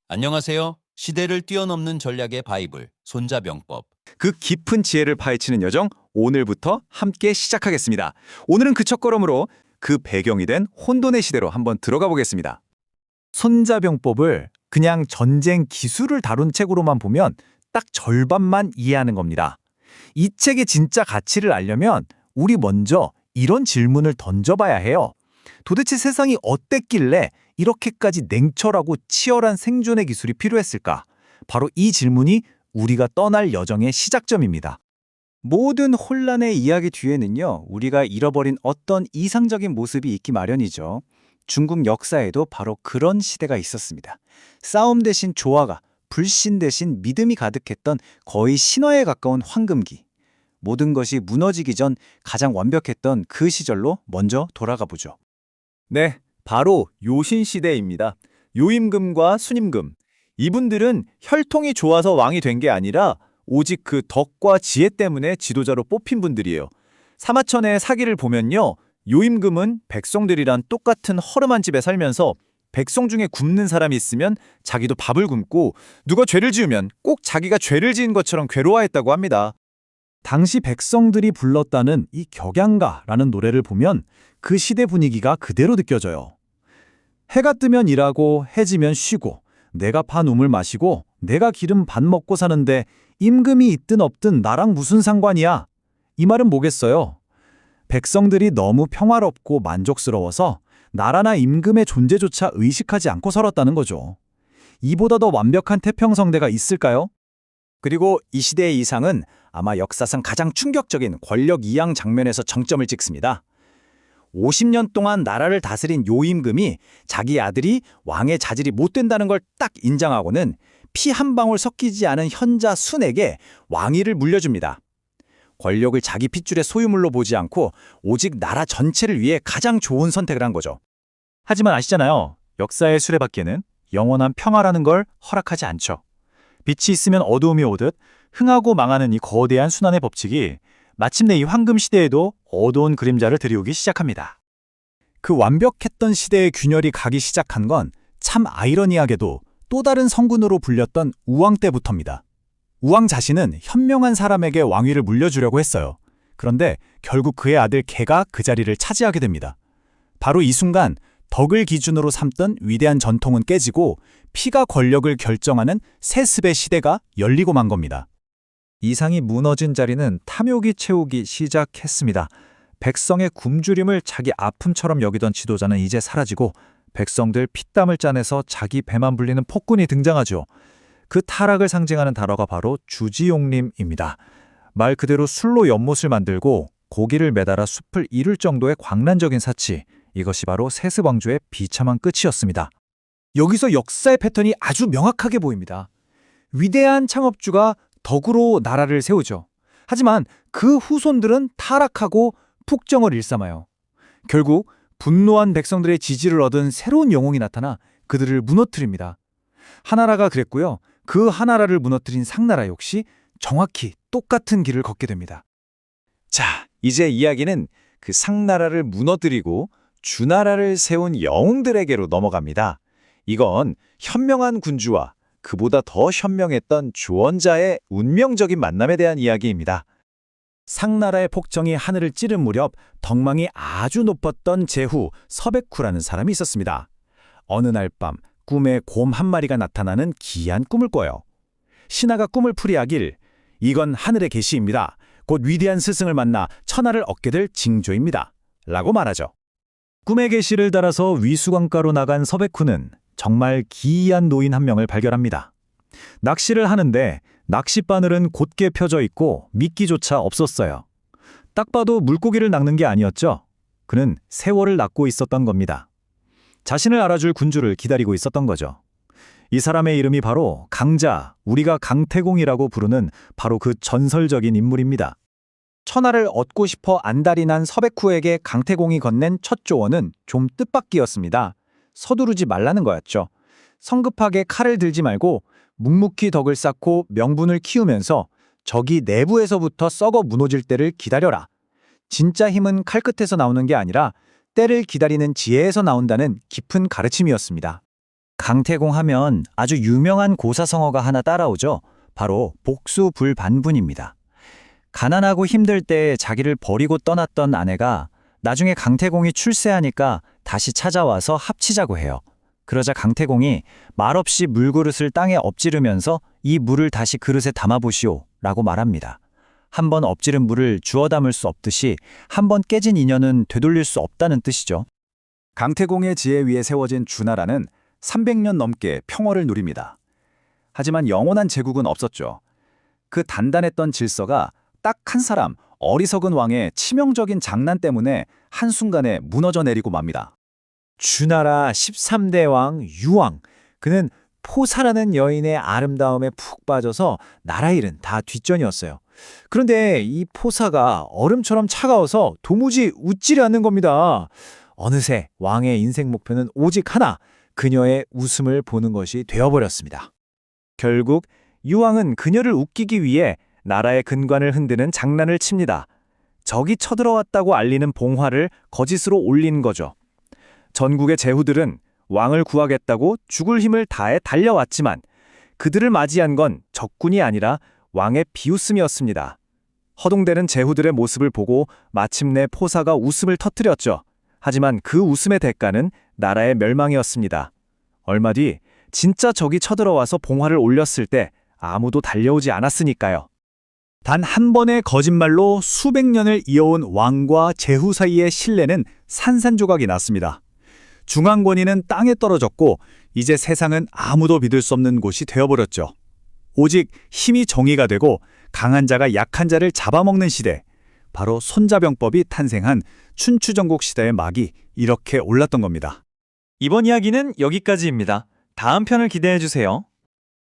안녕하세요. 시대를 뛰어넘는 전략의 바이블, 손자병법. 그 깊은 지혜를 파헤치는 여정 오늘부터 함께 시작하겠습니다. 오늘은 그 첫걸음으로 그 배경이 된 혼돈의 시대로 한번 들어가 보겠습니다. 손자병법을 그냥 전쟁 기술을 다룬 책으로만 보면 딱 절반만 이해하는 겁니다. 이 책의 진짜 가치를 알려면 우리 먼저 이런 질문을 던져봐야 해요. 도대체 세상이 어땠길래 이렇게까지 냉철하고 치열한 생존의 기술이 필요했을까? 바로 이 질문이 우리가 떠날 여정의 시작점입니다. 모든 혼란의 이야기 뒤에는요, 우리가 잃어버린 어떤 이상적인 모습이 있기 마련이죠. 중국 역사에도 바로 그런 시대가 있었습니다. 싸움 대신 조화가, 불신 대신 믿음이 가득했던 거의 신화에 가까운 황금기. 모든 것이 무너지기 전 가장 완벽했던 그 시절로 먼저 돌아가 보죠. 네, 바로 요신시대입니다. 요임금과 순임금. 이분들은 혈통이 좋아서 왕이 된 게 아니라 오직 그 덕과 지혜 때문에 지도자로 뽑힌 분들이에요. 사마천의 사기를 보면요. 요임금은 백성들이랑 똑같은 허름한 집에 살면서 백성 중에 굶는 사람이 있으면 자기도 밥을 굶고 누가 죄를 지으면 꼭 자기가 죄를 지은 것처럼 괴로워했다고 합니다. 당시 백성들이 불렀다는 이 격양가라는 노래를 보면 그 시대 분위기가 그대로 느껴져요. 해가 뜨면 일하고 해지면 쉬고 내가 판 우물 마시고 내가 기름 밥 먹고 사는데 임금이 있든 없든 나랑 무슨 상관이야? 이 말은 뭐겠어요? 백성들이 너무 평화롭고 만족스러워서 나라나 임금의 존재조차 의식하지 않고 살았다는 거죠. 이보다 더 완벽한 태평성대가 있을까요? 그리고 이 시대의 이상은 아마 역사상 가장 충격적인 권력 이양 장면에서 정점을 찍습니다. 50년 동안 나라를 다스린 요임금이 자기 아들이 왕의 자질이 못 된다는 걸 딱 인정하고는 피 한 방울 섞이지 않은 현자 순에게 왕위를 물려줍니다. 권력을 자기 핏줄의 소유물로 보지 않고 오직 나라 전체를 위해 가장 좋은 선택을 한 거죠. 하지만 아시잖아요. 역사의 수레바퀴는 영원한 평화라는 걸 허락하지 않죠. 빛이 있으면 어두움이 오듯 흥하고 망하는 이 거대한 순환의 법칙이 마침내 이 황금 시대에도 어두운 그림자를 들이우기 시작합니다. 그 완벽했던 시대의 균열이 가기 시작한 건 참 아이러니하게도 또 다른 성군으로 불렸던 우왕 때부터입니다. 우왕 자신은 현명한 사람에게 왕위를 물려주려고 했어요. 그런데 결국 그의 아들 개가 그 자리를 차지하게 됩니다. 바로 이 순간 덕을 기준으로 삼던 위대한 전통은 깨지고 피가 권력을 결정하는 세습의 시대가 열리고 만 겁니다. 이상이 무너진 자리는 탐욕이 채우기 시작했습니다. 백성의 굶주림을 자기 아픔처럼 여기던 지도자는 이제 사라지고 백성들 피땀을 짜내서 자기 배만 불리는 폭군이 등장하죠. 그 타락을 상징하는 단어가 바로 주지용림입니다. 말 그대로 술로 연못을 만들고 고기를 매달아 숲을 이룰 정도의 광란적인 사치, 이것이 바로 세습왕조의 비참한 끝이었습니다. 여기서 역사의 패턴이 아주 명확하게 보입니다. 위대한 창업주가 덕으로 나라를 세우죠. 하지만 그 후손들은 타락하고 폭정을 일삼아요. 결국 분노한 백성들의 지지를 얻은 새로운 영웅이 나타나 그들을 무너뜨립니다. 하나라가 그랬고요. 그 하나라를 무너뜨린 상나라 역시 정확히 똑같은 길을 걷게 됩니다. 자, 이제 이야기는 그 상나라를 무너뜨리고 주나라를 세운 영웅들에게로 넘어갑니다. 이건 현명한 군주와 그보다 더 현명했던 조언자의 운명적인 만남에 대한 이야기입니다. 상나라의 폭정이 하늘을 찌른 무렵 덕망이 아주 높았던 제후 서백후라는 사람이 있었습니다. 어느 날 밤 꿈에 곰 한 마리가 나타나는 기이한 꿈을 꿔요. 신하가 꿈을 풀이하길 이건 하늘의 계시입니다. 곧 위대한 스승을 만나 천하를 얻게 될 징조입니다. 라고 말하죠. 꿈의 계시를 따라서 위수강가로 나간 서백후는 정말 기이한 노인 한 명을 발견합니다. 낚시를 하는데 낚싯바늘은 곧게 펴져 있고 미끼조차 없었어요. 딱 봐도 물고기를 낚는 게 아니었죠. 그는 세월을 낚고 있었던 겁니다. 자신을 알아줄 군주를 기다리고 있었던 거죠. 이 사람의 이름이 바로 강자, 우리가 강태공이라고 부르는 바로 그 전설적인 인물입니다. 천하를 얻고 싶어 안달이 난 서백후에게 강태공이 건넨 첫 조언은 좀 뜻밖이었습니다. 서두르지 말라는 거였죠. 성급하게 칼을 들지 말고 묵묵히 덕을 쌓고 명분을 키우면서 적이 내부에서부터 썩어 무너질 때를 기다려라. 진짜 힘은 칼끝에서 나오는 게 아니라 때를 기다리는 지혜에서 나온다는 깊은 가르침이었습니다. 강태공 하면 아주 유명한 고사성어가 하나 따라오죠. 바로 복수불반분입니다. 가난하고 힘들 때 자기를 버리고 떠났던 아내가 나중에 강태공이 출세하니까 다시 찾아와서 합치자고 해요. 그러자 강태공이 말없이 물그릇을 땅에 엎지르면서 이 물을 다시 그릇에 담아보시오 라고 말합니다. 한 번 엎지른 물을 주워 담을 수 없듯이 한 번 깨진 인연은 되돌릴 수 없다는 뜻이죠. 강태공의 지혜 위에 세워진 주나라는 300년 넘게 평화를 누립니다. 하지만 영원한 제국은 없었죠. 그 단단했던 질서가 딱 한 사람, 어리석은 왕의 치명적인 장난 때문에 한순간에 무너져 내리고 맙니다. 주나라 13대 왕 유왕. 그는 포사라는 여인의 아름다움에 푹 빠져서 나라 일은 다 뒷전이었어요. 그런데 이 포사가 얼음처럼 차가워서 도무지 웃지를 않는 겁니다. 어느새 왕의 인생 목표는 오직 하나, 그녀의 웃음을 보는 것이 되어버렸습니다. 결국 유왕은 그녀를 웃기기 위해 나라의 근관을 흔드는 장난을 칩니다. 적이 쳐들어왔다고 알리는 봉화를 거짓으로 올린 거죠. 전국의 제후들은 왕을 구하겠다고 죽을 힘을 다해 달려왔지만 그들을 맞이한 건 적군이 아니라 왕의 비웃음이었습니다. 허둥대는 제후들의 모습을 보고 마침내 포사가 웃음을 터뜨렸죠. 하지만 그 웃음의 대가는 나라의 멸망이었습니다. 얼마 뒤 진짜 적이 쳐들어와서 봉화를 올렸을 때 아무도 달려오지 않았으니까요. 단 한 번의 거짓말로 수백 년을 이어온 왕과 제후 사이의 신뢰는 산산조각이 났습니다. 중앙 권위는 땅에 떨어졌고 이제 세상은 아무도 믿을 수 없는 곳이 되어버렸죠. 오직 힘이 정의가 되고 강한 자가 약한 자를 잡아먹는 시대, 바로 손자병법이 탄생한 춘추전국 시대의 막이 이렇게 올랐던 겁니다. 이번 이야기는 여기까지입니다. 다음 편을 기대해 주세요.